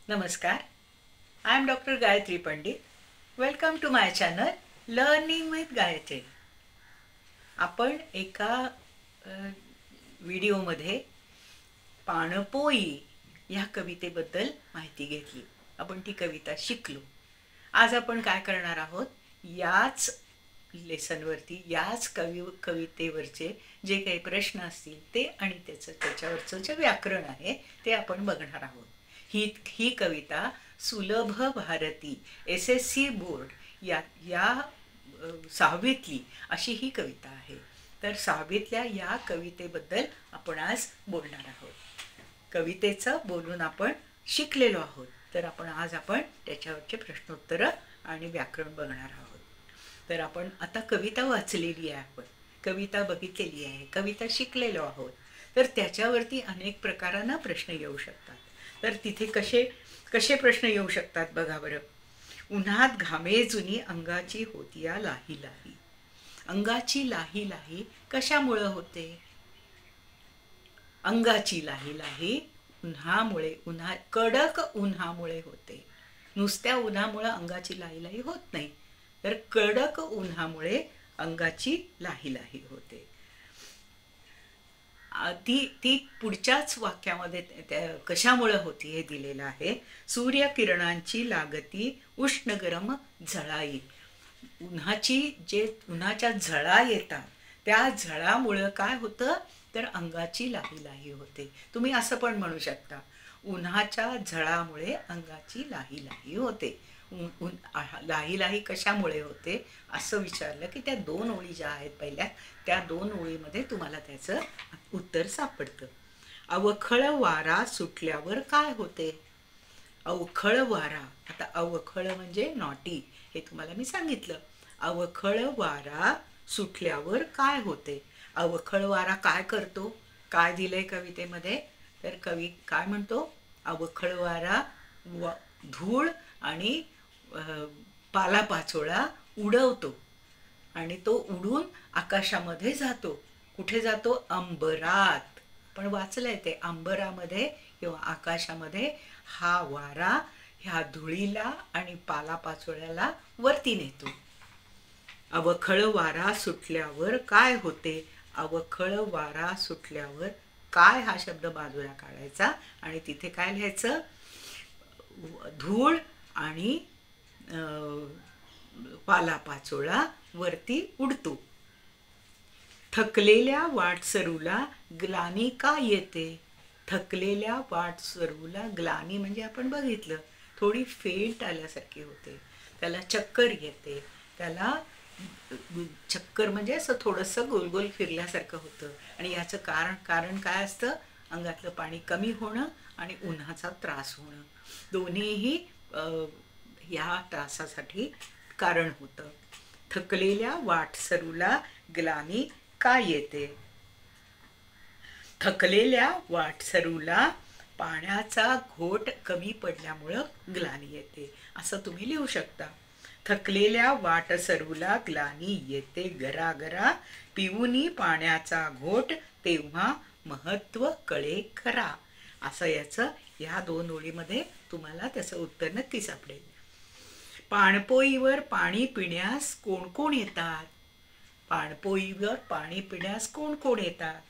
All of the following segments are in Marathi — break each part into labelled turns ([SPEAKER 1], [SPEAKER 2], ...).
[SPEAKER 1] नमस्कार. I am Dr. Gayatri Pandit. Welcome to my channel Learning with Gayatri. आपण एका व्हिडिओमध्ये पाणपोई या कवितेबद्दल माहिती घेतली. आपण ती कविता शिकलो. आज आपण काय करणार आहोत, याच लेसनवरती याच कवितेवरचे जे काही प्रश्न असतील ते आणि त्याच्यावरचं जे व्याकरण आहे ते आपण बघणार आहोत. ही कविता सुलभ भारती SSC बोर्ड या सहावीतली अशी ही कविता आहे. तर सहावीतल्या या कवितेबद्दल आपण आज बोलणार आहोत. कवितेचं बोलून आपण शिकलेलो आहोत. तर आज आपण त्याच्यावरचे प्रश्नोत्तर आणि व्याकरण बघणार आहोत. तर आपण आता कविता वाचलेली आहे, आपण कविता बघितलेली आहे, कविता शिकलेलो आहोत. तर त्याच्यावरती अनेक प्रकारांना प्रश्न येऊ शकतात. तर तिथे कसे प्रश्न येऊ शकतात बघा बरं. उन्हात घामे जुनी अंगाची होतिया लाही लाही. अंगाची लाही लाही कशामुळे होते? अंगाची लाही लाही उन्हामुळे, कडक उन्हामुळे होते. नुसत्या उन्हामुळे अंगाची लाही लाही होत नाही, तर कडक उन्हामुळे अंगाची लाही लाही होते. ती पुढच्याच वाक्यामध्ये कशामुळे होती हे दिलेलं आहे. सूर्यकिरणांची लागती उष्ण गरम झळाई. उन्हाच्या झळा येतात, त्या झळामुळे काय होतं, तर अंगाची लाही लाही होते. तुम्ही असं पण म्हणू शकता, उन्हाच्या झळामुळे अंगाची लाही लाही होते. लाही लाही कशामुळे होते असं विचारलं की त्या दोन ओळी ज्या आहेत पहिल्या, त्या दोन ओळीमध्ये तुम्हाला त्याचं उत्तर सापडतं. अवखळ वारा सुटल्यावर काय होते? अवखळ वारा, आता अवखळ म्हणजे नॉटी, हे तुम्हाला मी सांगितलं. अवखळ वारा सुटल्यावर काय होते? अवखळ वारा काय करतो? काय दिलंय कवितेमध्ये, तर कवी काय म्हणतो, अवखळ वारा धूळ आणि पालापाचोळा उडवतो आणि तो उडून आकाशामध्ये जातो. कुठे जातो? अंबरात. पण वाचलंय ते, अंबरामध्ये किंवा आकाशामध्ये हा वारा ह्या धुळीला आणि पालापाचोळ्याला वरती नेतो. अवखळ वारा सुटल्यावर काय होते? अवखळ वारा सुटल्यावर काय हा शब्द बाजूला काढायचा आणि तिथे काय लिहायचं? धूळ आणि पालापाचोळा वरती उडतो. थकलेल्या वाटसरूला ग्लानी का येते? थकलेल्या वाटसरूला ग्लानी म्हणजे आपण बघितलं, थोडी फेंट आल्यासारखी होते, त्याला चक्कर येते. त्याला चक्कर म्हणजे असं थोडंसं गोलगोल फिरल्यासारखं होतं. आणि याचं कारण काय असतं? अंगातलं पाणी कमी होणं आणि उन्हाचा त्रास होणं, दोन्हीही या त्रासासाठी कारण होतं. थकलेल्या वाटसरूला ग्लानी का येते? थकलेल्या वाटसरूला पाण्याचा घोट कमी पडल्यामुळं ग्लानी येते, असं तुम्ही लिहू शकता. थकलेल्या वाटसरूला ग्लानी येते गरागरा, पिऊनी पाण्याचा घोट तेव्हा महत्व कळे खरा. असं याचं या दोन ओळीमध्ये तुम्हाला त्याचं उत्तर नक्की सापडेल. पाणपोईवर पाणी पिण्यास कोण कोण येतात? पाणपोईवर पाणी पिण्यास कोण कोण येतात?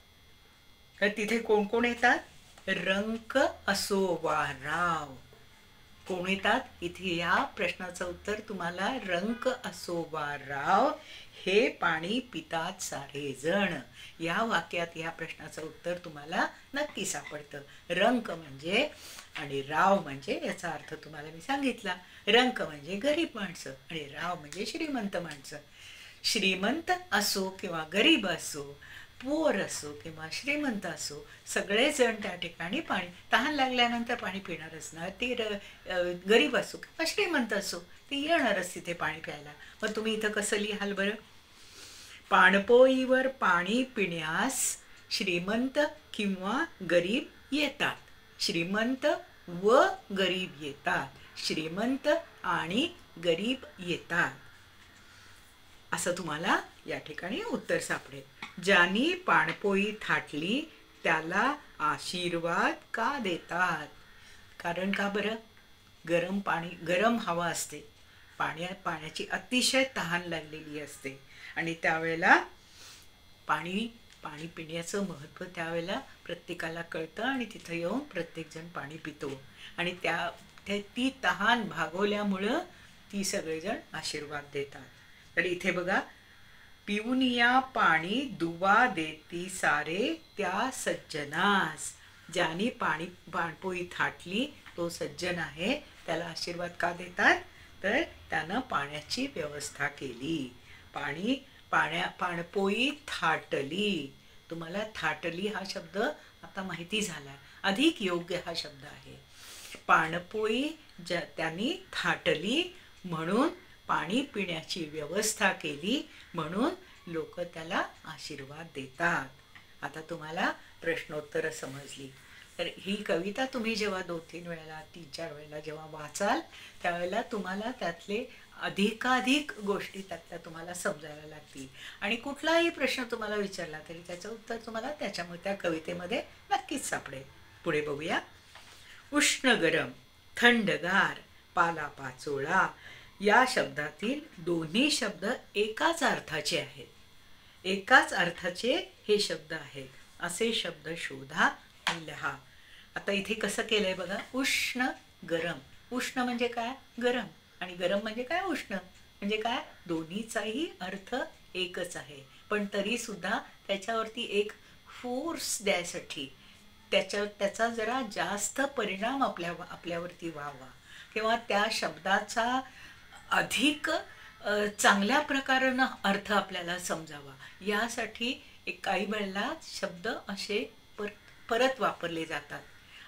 [SPEAKER 1] तर तिथे कोण कोण येतात? रंक असो वा राव. कोण येतात इथे? या प्रश्नाचं उत्तर तुम्हाला रंक असो वा राव हे पाणी पितात सारे जण. या वाक्यात या प्रश्नाचं उत्तर तुम्हाला नक्की सापडतं. रंक म्हणजे आणि राव म्हणजे, याचा अर्थ तुम्हाला मी सांगितला. रंक म्हणजे गरीब माणसं आणि राव म्हणजे श्रीमंत माणसं. श्रीमंत असो किंवा गरीब असो, पोर असो किंवा श्रीमंत असो, सगळेजण त्या ठिकाणी पाणी, तहान लागल्यानंतर पाणी पिणारच ना. ती गरीब असो किंवा श्रीमंत असो, ती येणारच तिथे पाणी प्यायला. मग तुम्ही इथं कसं लिहाल बरं? पाणपोईवर पाणी पिण्यास श्रीमंत किंवा गरीब येतात. श्रीमंत व गरीब येतात. श्रीमंत आणि गरीब येतात, असं तुम्हाला या ठिकाणी उत्तर सापडेल. ज्यानी पाणपोई थाटली त्याला आशीर्वाद का देतात? कारण का बरं? गरम पाणी, गरम हवा असते, पाण्याची अतिशय तहान लागलेली असते आणि त्यावेळेला पाणी पाणी पिण्याचं महत्त्व त्यावेळेला प्रत्येकाला कळतं आणि तिथं येऊन प्रत्येकजण पाणी पितो आणि ती तहान भागवल्यामुळं ती सगळेजण आशीर्वाद देतात. तर इथे बघा, पिऊन या पाणी दुवा देती सारे त्या सज्जनास. ज्याने पाणपोई थाटली तो सज्जन आहे, त्याला आशीर्वाद का देतात? तर त्यानं पाण्याची व्यवस्था केली. पाणपोई थाटली. तुम्हाला थाटली हा शब्द आता माहिती झाला, अधिक योग्य हा शब्द आहे. पाणपोई त्यांनी थाटली म्हणून पाणी पिण्याची व्यवस्था केली म्हणून लोक त्याला आशीर्वाद देतात. आता तुम्हाला प्रश्नोत्तर समजली. तर ही कविता तुम्ही जेव्हा 2-3 वेळेला 3-4 वेळेला जेव्हा वाचाल त्यावेळेला तुम्हाला त्यातले अधिकाधिक गोष्टी त्यातल्या तुम्हाला समजायला लागतील आणि कुठलाही प्रश्न तुम्हाला विचारला तरी त्याचं उत्तर तुम्हाला त्या कवितेमध्ये नक्कीच सापडेल. पुढे बघूया. उष्ण गरम, थंडगार, पालापाचोळा या शब्दातील दोन्ही शब्द एकाच अर्थाचे आहेत. एकाच अर्थाचे हे शब्द आहेत. असे शब्द शोधा आणि लिहा. आता इथे कसं केलंय बघा. उष्ण गरम. उष्ण म्हणजे काय? गरम. आणि गरम म्हणजे काय? उष्ण. म्हणजे काय? दोन्हीचाही अर्थ एकच आहे, पण तरी सुद्धा त्याच्यावरती एक फोर्स द्यायसाठी त्याचा जरा जास्त परिणाम आपल्यावरती व्हावा किंवा त्या शब्दाचा अधिक चांगल्या प्रकारानं अर्थ आपल्याला समजावा यासाठी काही वेळेला शब्द असे परत वापरले जातात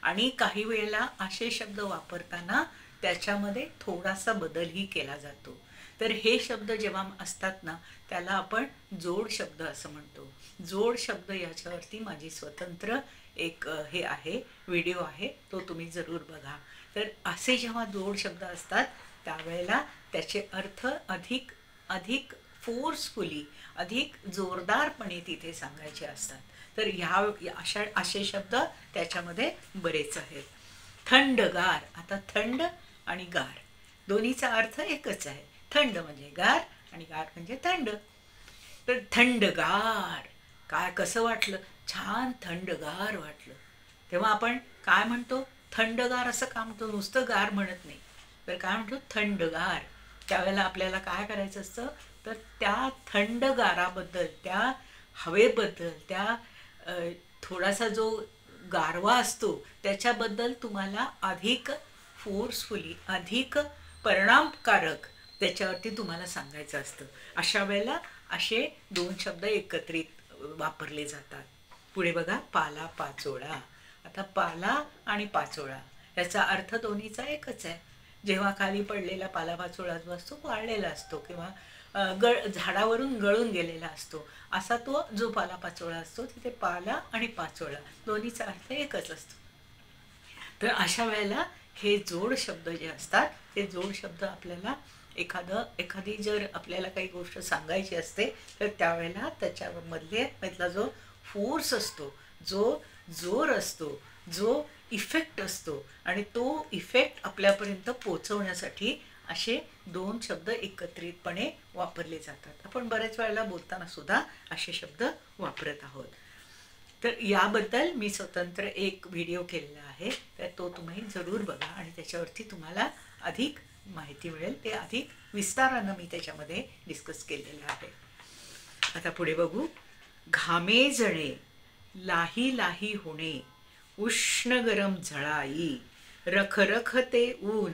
[SPEAKER 1] आणि काही वेळेला असे शब्द वापरताना त्याच्यामध्ये थोडासा बदलही केला जातो. तर हे शब्द जेव्हा असतात ना त्याला आपण जोड शब्द असं म्हणतो. जोड शब्द याच्यावरती माझी स्वतंत्र एक हे आहे, व्हिडिओ आहे, तो तुम्ही जरूर बघा. तर असे जेव्हा जोड शब्द असतात त्यावेळेला त्याचे अर्थ अधिक फोर्सफुली, अधिक जोरदारपणे तिथे सांगायचे असतात. तर असे शब्द त्याच्यामध्ये बरेच आहेत. थंडगार. आता थंड आणि गार दोन्हीचा अर्थ एकच आहे. थंड म्हणजे गार आणि गार म्हणजे थंड. तर थंडगार. काय कसं वाटलं? छान थंडगार वाटलं. तेव्हा आपण काय म्हणतो? थंडगार असं का म्हणतो? नुसतं गार म्हणत नाही, तर काय म्हणतो? थंडगार. त्यावेळेला आपल्याला काय करायचं असतं? तर त्या थंडगाराबद्दल, त्या हवेबद्दल, त्या थोडासा जो गारवा असतो त्याच्याबद्दल तुम्हाला अधिक फोर्सफुली, अधिक परिणामकारक त्याच्यावरती तुम्हाला सांगायचं असतं. अशा वेळेला असे दोन शब्द एकत्रित वापरले जातात. पुढे बघा. पाला पाचोळा. आता पाला आणि पाचोळा याचा अर्थ दोन्हीचा एकच आहे. जेव्हा खाली पडलेला पालापाचोळा जो असतो वाळलेला असतो किंवा झाडावरून गळून गेलेला असतो, असा तो जो पालापाचोळा असतो तिथे पाला आणि पाचोळा दोन्हीचा अर्थ एकच असतो. तर अशा वेळेला हे जोड शब्द जे असतात ते जोड शब्द आपल्याला एखादी जर आपल्याला काही गोष्ट सांगायची असते तर त्यावेळेला त्याच्यामधला जो फोर्स असतो, जो जोर असतो, जो इफेक्ट असतो आणि तो इफेक्ट आपल्यापर्यंत पोचवण्यासाठी असे दोन शब्द एकत्रितपणे वापरले जातात. आपण बऱ्याच वेळेला बोलताना सुद्धा असे शब्द वापरत आहोत. तर याबद्दल मी स्वतंत्र एक व्हिडिओ केलेला आहे, तर तो तुम्ही जरूर बघा आणि त्याच्यावरती तुम्हाला अधिक माहिती मिळेल. ते अधिक विस्तारानं मी त्याच्यामध्ये डिस्कस केलेलं आहे. आता पुढे बघू. घामे जणे, लाही लाही होणे, उष्ण गरम झळाई, रखरख ते ऊन,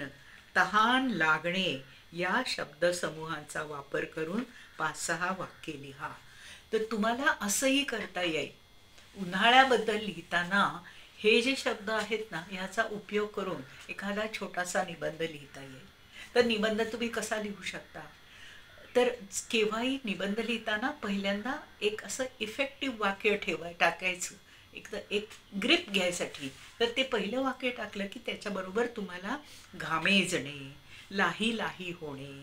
[SPEAKER 1] तहान लागणे या शब्दसमूहांचा वापर करून 5-6 वाक्ये लिहा. तर तुम्हाला असंही करता येईल. उन्हाळ्याबद्दल लिहिताना हे जे शब्द आहेत ना ह्याचा उपयोग करून एखादा छोटासा निबंध लिहिता येईल. तर निबंध तुम्ही कसा लिहू शकता? तर केव्हाही निबंध लिहिताना पहिल्यांदा एक असं इफेक्टिव्ह वाक्य टाकायचं, एक ग्रिप घ्यायसाठी. तर ते पहिलं वाक्य टाकलं की त्याच्याबरोबर तुम्हाला घामे जणे, लाही लाही होणे,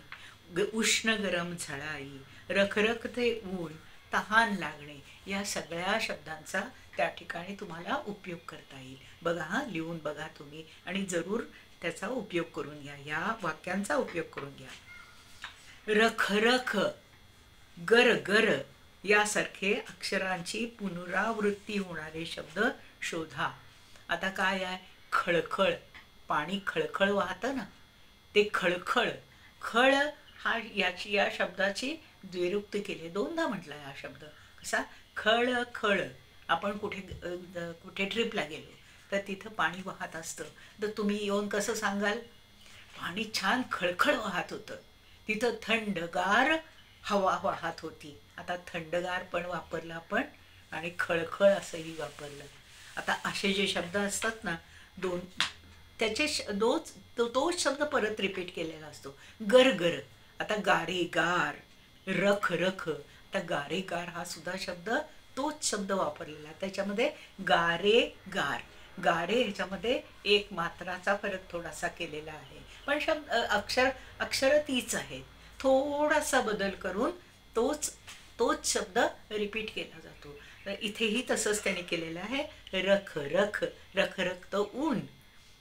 [SPEAKER 1] उष्ण गरम झळाई, रखरखते ऊन, तहान लागणे या सगळ्या शब्दांचा त्या ठिकाणी तुम्हाला उपयोग करता येईल. बघा, लिहून बघा तुम्ही आणि जरूर त्याचा उपयोग करून घ्या, ह्या वाक्यांचा उपयोग करून घ्या. रख रख, गर गर यासारखे अक्षरांची पुनरावृत्ती होणारे शब्द शोधा. आता काय आहे? खळखळ, पाणी खळखळ वाहतं ना, ते खळखळ. खळ हा या शब्दाची द्विरुक्ती केली, दोनदा म्हटला हा शब्द. कसा? खळ खळ. आपण कुठे ट्रिपला गेलो तर तिथं पाणी वाहत असतं, तर तुम्ही येऊन कसं सांगाल? पाणी छान खळखळ वाहत होतं, तिथं थंडगार हवा वाहत होती. आता थंडगार पण वापरलं आपण आणि खळखळ असंही वापरलं. आता असे जे शब्द असतात ना, दोन त्याचे तोच शब्द परत रिपीट केलेला असतो. गर गर, आता गारे गार, रख रख, आता गारे गार हा सुद्धा शब्द तोच शब्द वापरलेला. त्याच्यामध्ये गारे गार, गारे ह्याच्यामध्ये एक मात्राचा फरक थोडासा केलेला आहे, पण अक्षर तीच आहेत. थोडासा बदल करून तोच शब्द रिपीट केला जातो. तर इथेही तसंच त्याने केलेलं आहे. रख रख, रख रख तर ऊन.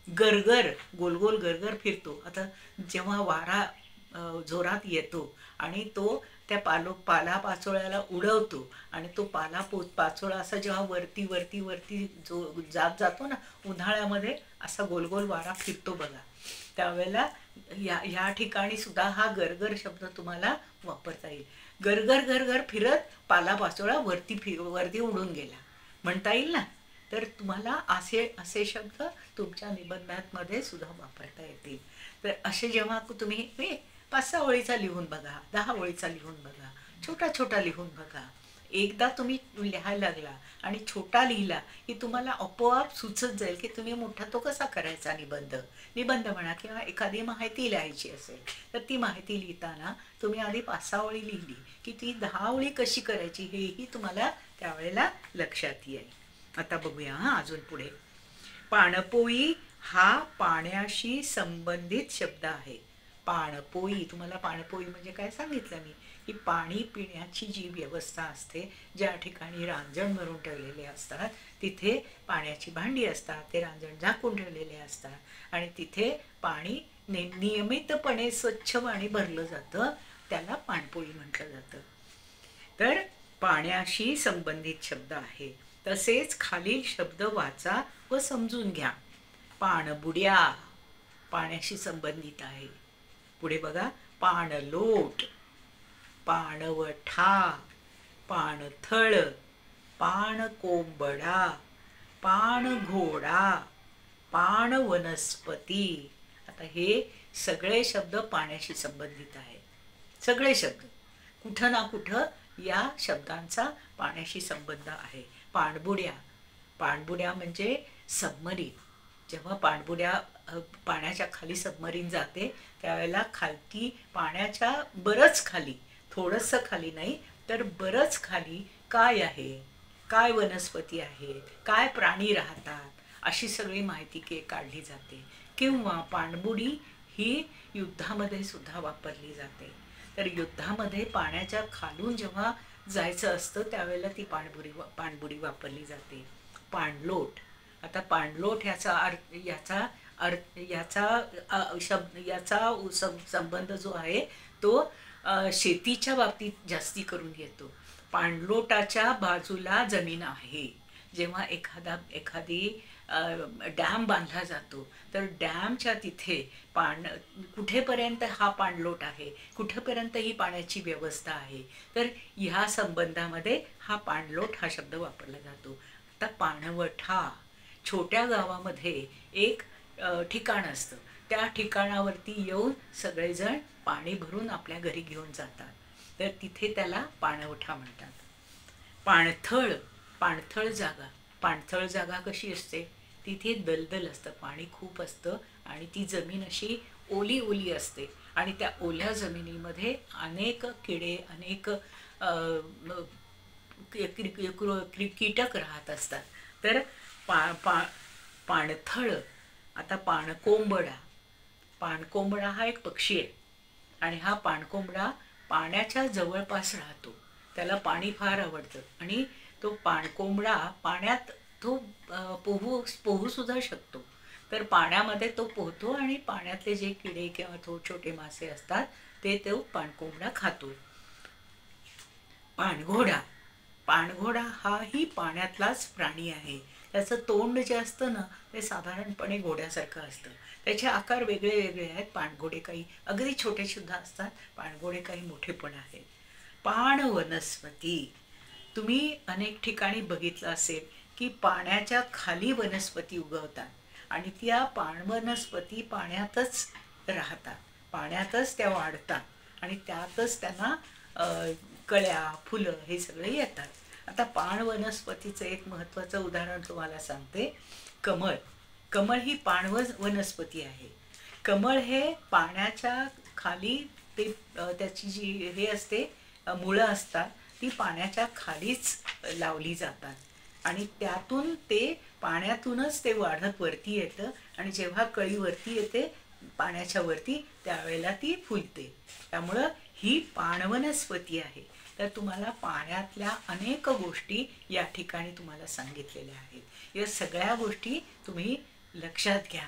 [SPEAKER 1] गरगर, गोल गोल गरगर फिरतो. आता जेव्हा वारा जोरात येतो आणि तो त्या पालापाचोळ्याला उडवतो आणि तो पाचोळा असा जेव्हा वरती वरती वरती जातो ना, उन्हाळ्यामध्ये असा गोल गोल वारा फिरतो बघा, त्यावेळेला ह्या ठिकाणी सुद्धा हा गरगर शब्द तुम्हाला वापरता येईल. गरगर गरगर फिरत पालापाचोळा वरती उडून गेला म्हणता येईल ना. तर तुम्हाला असे शब्द तुमच्या निबंधांमध्ये सुद्धा वापरता येतील. तर असे जेव्हा तुम्ही 5-6 ओळीचा लिहून बघा, 10 ओळीचा लिहून बघा, छोटा छोटा लिहून बघा. एकदा तुम्ही लिहायला लागला आणि छोटा लिहिला की तुम्हाला आपोआप सुचत जाईल की तुम्ही मोठा तो कसा करायचा. निबंध म्हणा किंवा एखादी माहिती लिहायची असेल तर ती माहिती लिहिताना तुम्ही आधी 5-6 ओळी लिहिली की ती 10 ओळी कशी करायची हेही तुम्हाला त्यावेळेला लक्षात येईल. आता बघूया अजून पुढे. पाणपोई हा पाण्याशी संबंधित शब्द आहे. पाणपोई, तुम्हाला पाणपोई म्हणजे काय सांगितलं मी, की पाणी पिण्याची जी व्यवस्था असते, ज्या ठिकाणी रांजण भरून ठेवलेले असतात तिथे पाण्याची भांडी असतात, ते रांजण झाकून ठेवलेले असतात आणि तिथे पाणी नियमितपणे स्वच्छ पाणी भरलं जातं, त्याला पाणपोई म्हटलं जातं. तर पाण्याशी संबंधित शब्द आहे. तसेच खालील शब्द वाचा व समजून घ्या. पाणबुड्या पाण्याशी संबंधित आहे. पुढे बघा, पाणलोट, पाणवठा, पाणथळ, पाणकोंबडा, पाणघोडा, पाणवनस्पती. आता हे सगळे शब्द पाण्याशी संबंधित आहेत. सगळे शब्द कुठं ना कुठं या शब्दांचा पाण्याशी संबंध आहे. पाणबुड्या म्हणजे सबमरीन. जेव्हा पाण्याच्या खाली सबमरीन जाते त्यावेळेला खालती पाण्याच्या बरंच खाली, थोडंसं खाली नाही तर बरंच खाली काय आहे, काय वनस्पती आहे, काय प्राणी राहतात, अशी सगळी माहिती काढली जाते. किंवा पाणबुडी ही युद्धामध्ये सुद्धा वापरली जाते. तर युद्धामध्ये पाण्याच्या खालून जेव्हा जायचं असतं त्यावेळेला ती पाणबुडी वापरली जाते. पाणलोट, आता पाणलोट याचा संबंध जो आहे तो शेतीच्या बाबतीत जास्ती करून येतो. पाणलोटाच्या बाजूला जमीन आहे. जेव्हा एखादी डॅम बांधला जातो तर डॅमच्या तिथे कुठेपर्यंत हा पाणलोट आहे, कुठेपर्यंत ही पाण्याची व्यवस्था आहे, तर ह्या संबंधामध्ये हा पाणलोट हा शब्द वापरला जातो. आता पाणवठा, छोट्या गावामध्ये एक ठिकाण असतं, त्या ठिकाणावरती येऊन सगळेजण पाणी भरून आपल्या घरी घेऊन जातात, तर तिथे त्याला पाणवठा म्हणतात. पाणथळ जागा कशी असते, तिथे दलदल असतं, पाणी खूप असतं आणि ती जमीन अशी ओली असते आणि त्या ओल्या जमिनीमध्ये अनेक किडे, अनेक कीटक राहत असतात. तर पाणथळ. आता पाणकोंबडा हा एक पक्षी आहे आणि हा पाणकोंबडा पाण्याच्या जवळपास राहतो, त्याला पाणी फार आवडतं आणि तो पाणकोंबडा पाण्यात तो पोहू सुद्धा शकतो. तर पाण्यामध्ये तो पोहतो आणि पाण्यातले जे किडे किंवा छोटे मासे असतात ते तो पाणकोंबडा खातो. पाणघोडा. पाणघोडा हाही पाण्यातलाच प्राणी आहे. त्याचं तोंड जे असतं ना ते साधारणपणे घोड्यासारखं असतं. त्याचे आकार वेगळे वेगळे आहेत. पाणघोडे काही अगदी छोटे सुद्धा असतात, पाणघोडे काही मोठे पण आहेत. पाण वनस्पती. तुम्ही अनेक ठिकाणी बघितलं असेल की पाण्याच्या खाली वनस्पती उगवतात आणि त्या वनस्पती पाण्यातच राहतात, पाण्यातच त्या वाढतात आणि त्यातच त्यांना कळ्या फुलं हे सगळे येतात. आता पाण वनस्पतीचं एक महत्त्वाचं उदाहरण तुम्हाला सांगते. कमळ. कमळ ही वनस्पती आहे. कमळ हे पाण्याच्या खाली ते त्याची जी हे असते मुळं असतात ती पाण्याच्या खालीच लावली जातात आणि त्यातून ते पाण्यातूनच ते वाढत वरती येतं आणि जेव्हा कळी वरती येते पाण्याच्या वरती त्यावेळेला ती फुलते. त्यामुळं ही पाणवनस्पती आहे. तर तुम्हाला पाण्यातल्या अनेक गोष्टी या ठिकाणी तुम्हाला सांगितलेल्या आहेत. या सगळ्या गोष्टी तुम्ही लक्षात घ्या.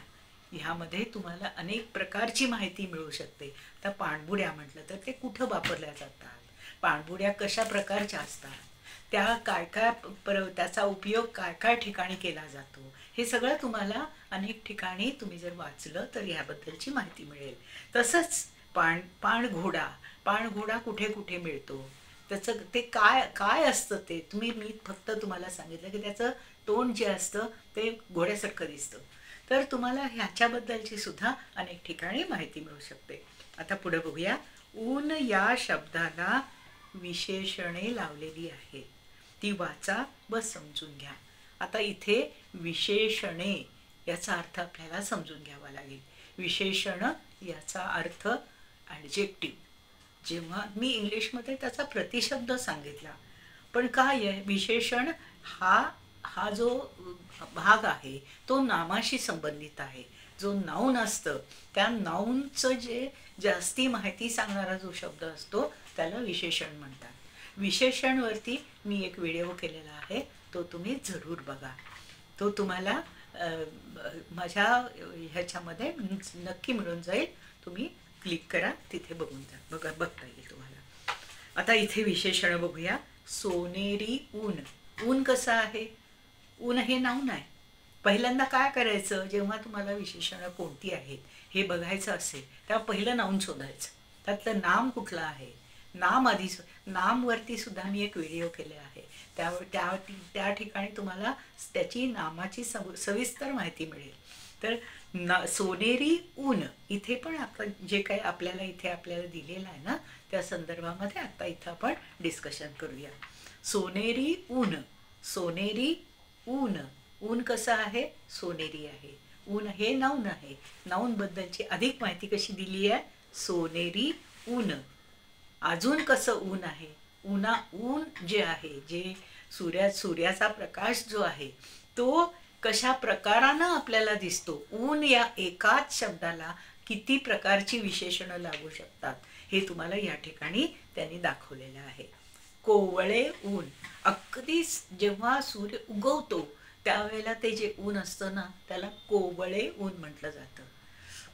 [SPEAKER 1] ह्यामध्ये तुम्हाला अनेक प्रकारची माहिती मिळू शकते. आता पाणबुड्या म्हटलं तर ते कुठं वापरल्या जातात, पाणबुड्या कशा प्रकारच्या असतात, त्या काय काय त्याचा उपयोग काय काय ठिकाणी केला जातो, हे सगळं तुम्हाला अनेक ठिकाणी तुम्ही जर वाचलं तर याबद्दलची माहिती मिळेल. तसंच पाणघोडा. पाणघोडा कुठे कुठे मिळतो, त्याचं ते काय काय असतं ते मी फक्त तुम्हाला सांगितलं की त्याचं तोंड जे असतं ते घोड्यासारखं दिसतं. तर तुम्हाला ह्याच्याबद्दलची सुद्धा अनेक ठिकाणी माहिती मिळू शकते. आता पुढे बघूया. ऊन या शब्दाला विशेषणे लावलेली आहेत, ती वाचा व समजून घ्या. आता इथे विशेषणे याचा अर्थ आपल्याला समजून घ्यावा लागेल. विशेषण याचा अर्थ ॲडजेक्टिव्ह. जेव्हा मी इंग्लिशमध्ये त्याचा प्रतिशब्द सांगितला, पण काय आहे विशेषण हा जो भाग आहे तो नामाशी संबंधित आहे. जो नाऊन असतं त्या नाऊनचं जे जास्ती माहिती सांगणारा जो शब्द असतो त्याला विशेषण म्हणतात. विशेषणवरती मी एक व्हिडिओ केलेला आहे, तो तुम्ही जरूर बघा. तो तुम्हाला माझ्या ह्याच्यामध्ये नक्की मिळून जाईल. तुम्ही क्लिक करा, तिथे बघता येईल तुम्हाला. आता इथे विशेषण बघूया. सोनेरी ऊन. ऊन कसं आहे? ऊन हे नाऊन आहे. पहिल्यांदा काय करायचं, जेव्हा तुम्हाला विशेषणं कोणती आहेत हे बघायचं असेल तेव्हा पहिलं नाऊन शोधायचं. त्यातलं नाम कुठलं आहे, नाम आधी. नामवरती सुद्धा मी एक व्हिडिओ केले आहे. त्या ठिकाणी तुम्हाला त्याची नामाची सविस्तर माहिती मिळेल. तर सोनेरी ऊन इथे पण आपण जे काही आपल्याला दिलेलं आहे ना त्या संदर्भामध्ये आता इथं आपण डिस्कशन करूया. सोनेरी ऊन. सोनेरी ऊन. ऊन कसं आहे? सोनेरी आहे. ऊन हे नाऊन आहे. नाऊन बद्दलची अधिक माहिती कशी दिली आहे? सोनेरी ऊन. अजून कसं ऊन आहे? ऊन जे आहे, जे सूर्याचा प्रकाश जो आहे तो कशा प्रकारानं आपल्याला दिसतो. ऊन या एकाच शब्दाला किती प्रकारची विशेषणं लागू शकतात हे तुम्हाला या ठिकाणी त्यांनी दाखवलेलं आहे. कोवळे ऊन. अगदी जेव्हा सूर्य उगवतो त्यावेळेला ते जे ऊन असतं ना त्याला कोवळे ऊन म्हटलं जातं.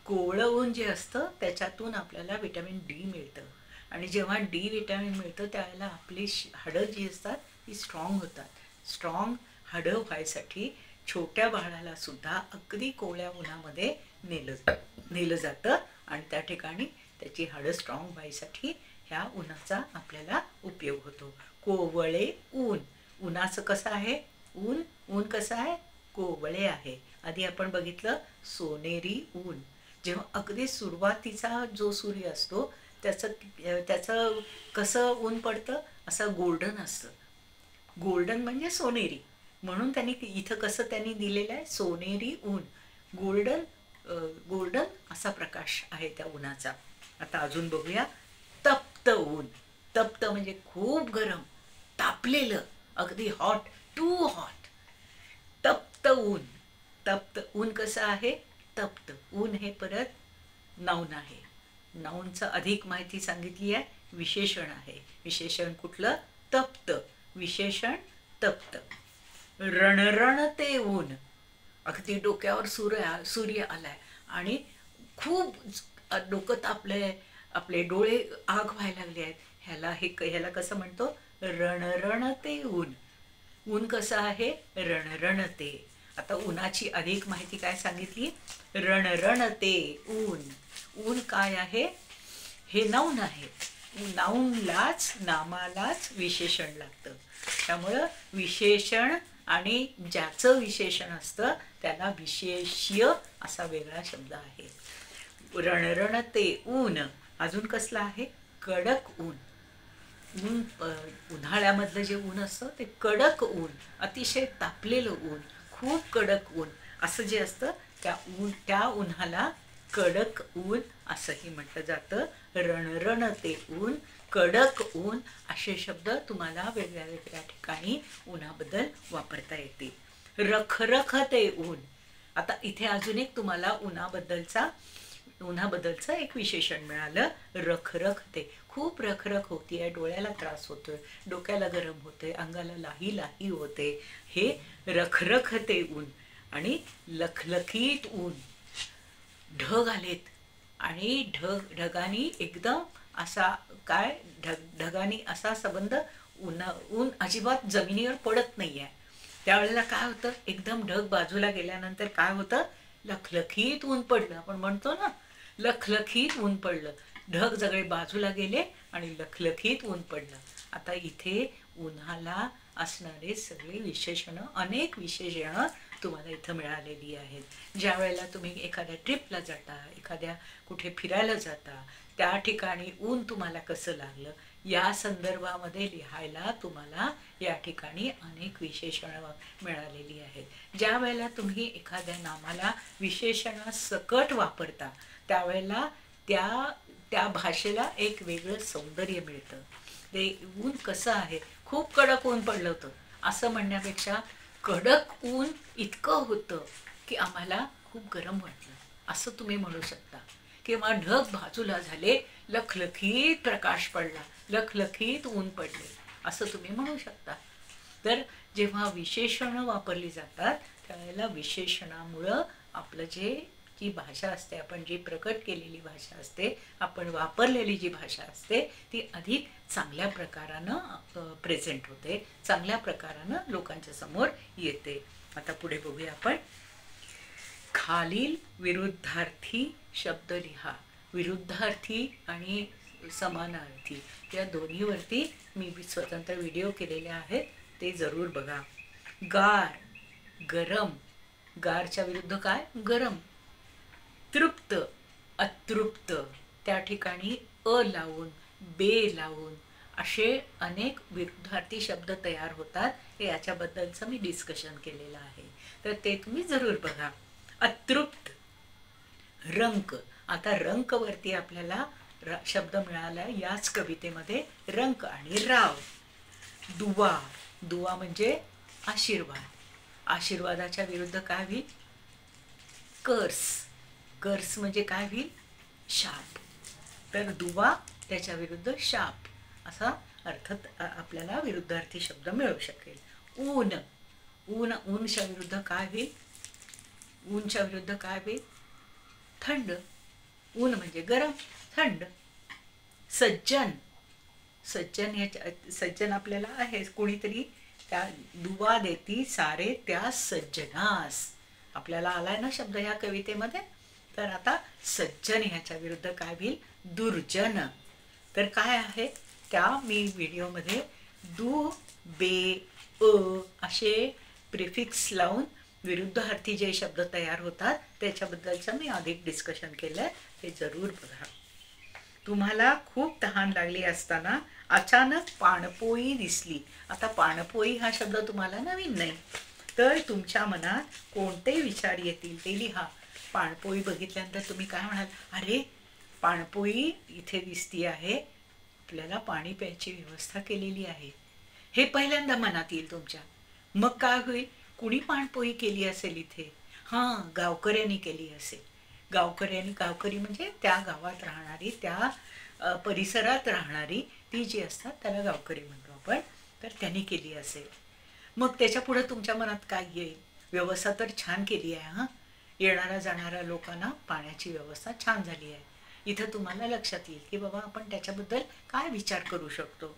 [SPEAKER 1] कोवळं ऊन जे असतं त्याच्यातून आपल्याला विटॅमिन डी मिळतं आणि जेव्हा डी विटॅमिन मिळतं त्यावेळेला आपली हाडं जी असतात ती स्ट्रॉंग होतात. स्ट्रॉंग हाडं व्हायसाठी छोट्या बाळाला सुद्धा अगदी कोवळ्या उन्हामध्ये नेलं जातं आणि त्या ठिकाणी त्याची हाडं स्ट्रॉंग व्हायसाठी ह्या उन्हाचा आपल्याला उपयोग होतो. कोवळे ऊन. उन्हाचं कसं आहे? ऊन कसं आहे? कोवळे आहे. आधी आपण बघितलं सोनेरी ऊन. जेव्हा अगदी सुरुवातीचा जो सूर्य असतो त्याचं कसं ऊन पडतं? असं गोल्डन असतं. गोल्डन म्हणजे सोनेरी, म्हणून त्यांनी इथं कसं त्यांनी दिलेलं आहे? सोनेरी ऊन. गोल्डन असा प्रकाश आहे त्या उन्हाचा. आता अजून बघूया. तप्त ऊन. तप्त म्हणजे खूप गरम, तापलेलं, अगदी हॉट, टू हॉट. तप्त ऊन. तप्त ऊन कसं आहे? तप्त ऊन हे परत नाऊन आहे. नाऊनचं अधिक माहिती सांगितली आहे. विशेषण आहे. विशेषण कुठलं? तप्त. विशेषण तप्त. रणरणते ऊन. अगदी डोक्यावर सूर्य आलाय आणि खूप डोकं तापलंय, आपले डोळे आग व्हायला लागले आहेत, ह्याला कसं म्हणतो? रणरणते ऊन. ऊन कसं आहे? रणरणते. आता उन्हाची अधिक माहिती काय सांगितली? रणरणते ऊन. ऊन काय आहे? हे नाऊन आहे. नाऊनलाच, नामालाच विशेषण लागतं. त्यामुळं विशेषण आणि ज्याचं विशेषण असतं त्याला विशेष्य असा वेगळा शब्द आहे. रणरणते ऊन. अजून कसलं आहे? कडक ऊन. उन्हाळ्यामधलं जे ऊन असतं ते कडक ऊन, अतिशय तापलेलं ऊन, खूप कडक ऊन असं जे असतं त्या उन्हाला कडक ऊन असंही म्हटलं जातं. रणरणते ऊन, कडक ऊन असे शब्द तुम्हाला वेगळ्या वेगळ्या ठिकाणी उन्हाबद्दल वापरता येते. रखरखते ऊन. आता इथे अजून एक तुम्हाला उन्हाबद्दलचं एक विशेषण मिळालं. रखरखते. खूप रखरख होतीये, डोळ्याला त्रास होतोय, डोक्याला गरम होते, अंगाला लाही लाही होते, हे रखरखते ऊन. आणि लखलखीत ऊन. ढग आलेत आणि ढगानी एकदम असा काय ढगानी असा संबंध, ऊन अजिबात जमिनीवर पडत नाहीये. त्यावेळेला काय होतं? एकदम ढग बाजूला गेल्यानंतर काय होतं? लखलखीत ऊन पडलं. आपण म्हणतो ना, लखलखीत ऊन पडलं. ढग सगळे बाजूला गेले आणि लखलखीत ऊन पडलं. आता इथे उन्हाला असणारे सगळे विशेषणं, अनेक विशेषणं तुम्हाला इथं मिळालेली आहेत. ज्या वेळेला तुम्ही एखाद्या ट्रिपला जाता, एखाद्या कुठे फिरायला जाता, त्या ठिकाणी ऊन तुम्हाला कसं लागलं या संदर्भामध्ये लिहायला तुम्हाला या ठिकाणी अनेक विशेषणं मिळालेली आहेत. ज्या वेळेला तुम्ही एखाद्या नामाला विशेषणासकट वापरता त्यावेळेला त्या भाषेला एक वेगळं सौंदर्य मिळतं. ते ऊन कसं आहे? खूप कडक ऊन पडलं होतं असं म्हणण्यापेक्षा कडक ऊन इतकं होतं की आम्हाला खूप गरम वाटलं असं तुम्ही म्हणू शकता. किंवा ढग बाजूला झाले, लखलखीत प्रकाश पडला, लखलखीत ऊन पडले असं तुम्ही म्हणू शकता. तर जेव्हा विशेषणं वापरली जातात त्यावेळेला विशेषणामुळं आपलं जी भाषा असते, आपण जी प्रकट केलेली भाषा असते, आपण वापरलेली जी भाषा असते ती अधिक चांगल्या प्रकारानं प्रेझेंट होते, चांगल्या प्रकारानं लोकांच्या समोर येते. आता पुढे बघूया आपण. खालील विरुद्धार्थी शब्द लिहा. विरुद्धार्थी आणि समानार्थी या दोन्हीवरती मी स्वतंत्र व्हिडिओ केलेले आहेत, ते जरूर बघा. गार, गरम. गारच्या विरुद्ध काय? गरम. तृप्त, अतृप्त. त्या ठिकाणी अ लावून, बे लावून असे अनेक विरुद्धार्थी शब्द तयार होतात. हे याच्याबद्दलचं मी डिस्कशन केलेलं आहे, तर ते तुम्ही जरूर बघा. अतृप्त. रंक. आता रंकवरती आपल्याला शब्द मिळाला याच कवितेमध्ये, रंक आणि राव. दुवा. दुवा म्हणजे आशीर्वाद. आशीर्वादाच्या विरुद्ध काय होईल? कर्स. कर्स म्हणजे काय होईल? शाप. तर दुवा त्याच्या विरुद्ध शाप असा अर्थ आपल्याला विरुद्धार्थी शब्द मिळू शकेल. ऊन. ऊनच्या विरुद्ध काय होईल? ऊनच्या विरुद्ध काय होईल? थंड. ऊन म्हणजे गरम, थंड. सज्जन. सज्जन आपल्याला आहे, कोणीतरी त्या दुवा देती सारे त्या सज्जनास. आपल्याला आलाय ना शब्द या कवितेमध्ये. तर आता सज्जन ह्याच्या विरुद्ध काय होईल? दुर्जन. तर काय आहे त्या मी व्हिडिओमध्ये दु, बे, असे प्रिफिक्स लावून विरुद्धार्थी जे शब्द तयार होतात त्याच्याबद्दलचं मी अधिक डिस्कशन केलंय, ते जरूर बघा. तुम्हाला खूप तहान लागली असताना अचानक पाणपोई दिसली. आता पाणपोई हा शब्द तुम्हाला नवीन नाही, तर तुमच्या मनात कोणते विचार येतील ते लिहा. पाणपोई बघितल्यानंतर तुम्ही काय म्हणाल? अरे, पाणपोई इथे दिसती आहे, आपल्याला पाणी प्यायची व्यवस्था केलेली आहे, हे पहिल्यांदा मनात येईल तुमच्या. मग काय होईल? कुणी पाणपोई केली असेल इथे? हां, गावकऱ्यांनी केली असेल. गावकरी म्हणजे त्या गावात राहणारी, त्या परिसरात राहणारी ती जी असतात त्याला गावकरी म्हणतो आपण. तर त्यांनी केली असेल. मग त्याच्या पुढे तुमच्या मनात काय येईल? व्यवस्था तर छान केली आहे हां. येणाऱ्या जाणाऱ्या लोकांना पाण्याची व्यवस्था छान झाली आहे. इथं तुम्हाला लक्षात येईल की बाबा आपण त्याच्याबद्दल काय विचार करू शकतो.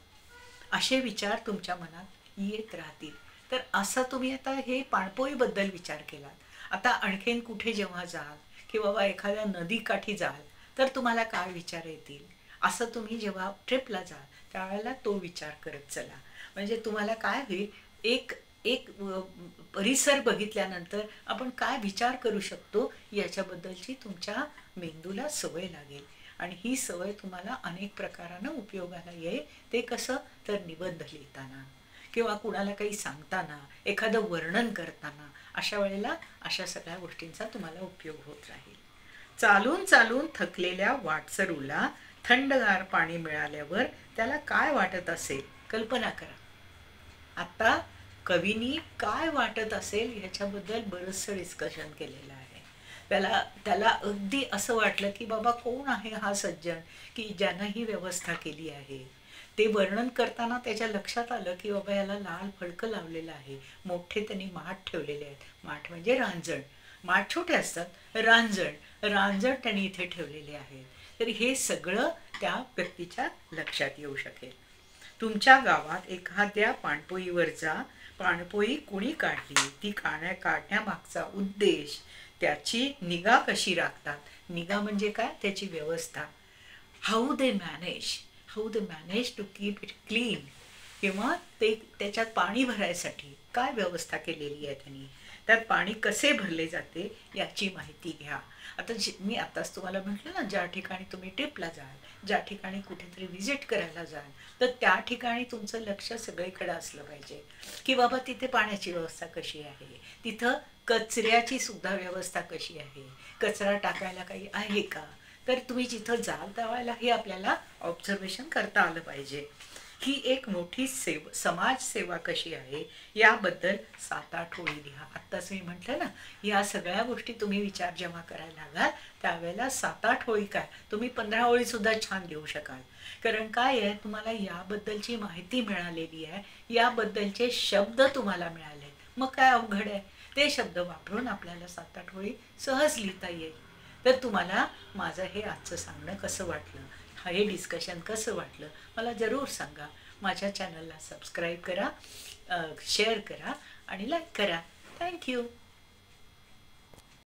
[SPEAKER 1] असे विचार तुमच्या मनात येत राहतील. तर असं तुम्ही आता हे पाणपोईबद्दल विचार केलात. आता आणखीन कुठे जेव्हा जाल की बाबा एखाद्या नदीकाठी जाल तर तुम्हाला काय विचार येतील, असं तुम्ही जेव्हा ट्रिपला जाल त्यावेळेला तो विचार करत चला. म्हणजे तुम्हाला काय होईल, एक एक परिसर बघितल्यानंतर आपण काय विचार करू शकतो याच्याबद्दलची तुमच्या मेंदूला सवय लागेल. आणि ही सवय तुम्हाला अनेक प्रकारानं उपयोगाला येईल. ते कसं, तर निबंध लिहिताना किंवा कुणाला काही सांगताना, एखादं वर्णन करताना, अशा वेळेला अशा सगळ्या गोष्टींचा तुम्हाला उपयोग होत राहील. चालून चालून थकलेल्या वाटसरूला थंडगार पाणी मिळाल्यावर त्याला काय वाटत असेल, कल्पना करा. आता कवीनी काय वाटत असेल ह्याच्याबद्दल बरंचसं डिस्कशन केलेलं आहे. त्याला त्याला अगदी असं वाटलं की बाबा कोण आहे हा सज्जन की ज्यानं ही व्यवस्था केली आहे. ते वर्णन करताना त्याच्या लक्षात आलं की बाबा याला लाल फडकं लावलेलं आहे, मोठे त्यांनी माठ ठेवलेले आहेत. माठ म्हणजे रांजण. माठ छोटे असतात, रांजण रांजण त्यांनी इथे ठेवलेले आहेत. तर हे सगळं त्या व्यक्तीच्या लक्षात येऊ शकेल. तुमच्या गावात एखाद्या पाणपोईवर जा. पाणपोई कुणी काढली, ती काढण्यामागचा उद्देश, त्याची निगा कशी राखतात. निगा म्हणजे काय, त्याची व्यवस्था. How they manage, how they manage to keep it clean. किंवा ते त्याच्यात पाणी भरायसाठी काय व्यवस्था केलेली आहे त्यांनी, त्यात पाणी कसे भरले जाते याची माहिती घ्या. आता मी आताच तुम्हाला म्हटलं ना, ज्या ठिकाणी तुम्ही ट्रिपला जाल, ज्या ठिकाणी कुठेतरी व्हिजिट करायला जाल, तर त्या ठिकाणी तुमचं लक्ष सगळीकडे असलं पाहिजे की बाबा तिथे पाण्याची व्यवस्था कशी आहे, तिथं कचऱ्याची सुद्धा व्यवस्था कशी आहे, कचरा टाकायला काही आहे का. तर तुम्ही जिथं जाल त्यावेळेला हे आपल्याला ऑब्झर्वेशन करता आलं पाहिजे. ही एक मोठी समाजसेवा कशी आहे याबद्दल 7-8 ओळी लिहा. आत्ताच मी म्हटलं ना, या सगळ्या गोष्टी तुम्ही विचार जेव्हा करायला लागाल त्यावेळेला 7-8 ओळी काय, तुम्ही 15 ओळी सुद्धा छान लिहू शकाल. कारण काय आहे, तुम्हाला याबद्दलची माहिती मिळालेली आहे, याबद्दलचे शब्द तुम्हाला मिळाले. मग काय अवघड आहे, ते शब्द वापरून आपल्याला 7-8 ओळी सहज लिहिता येईल. तर तुम्हाला माझं हे आजचं सांगणं कसं वाटलं, हे डिस्कशन कसं वाटलं मला जरूर सांगा. माझ्या चॅनलला सबस्क्राईब करा, शेअर करा आणि लाईक करा. थँक्यू.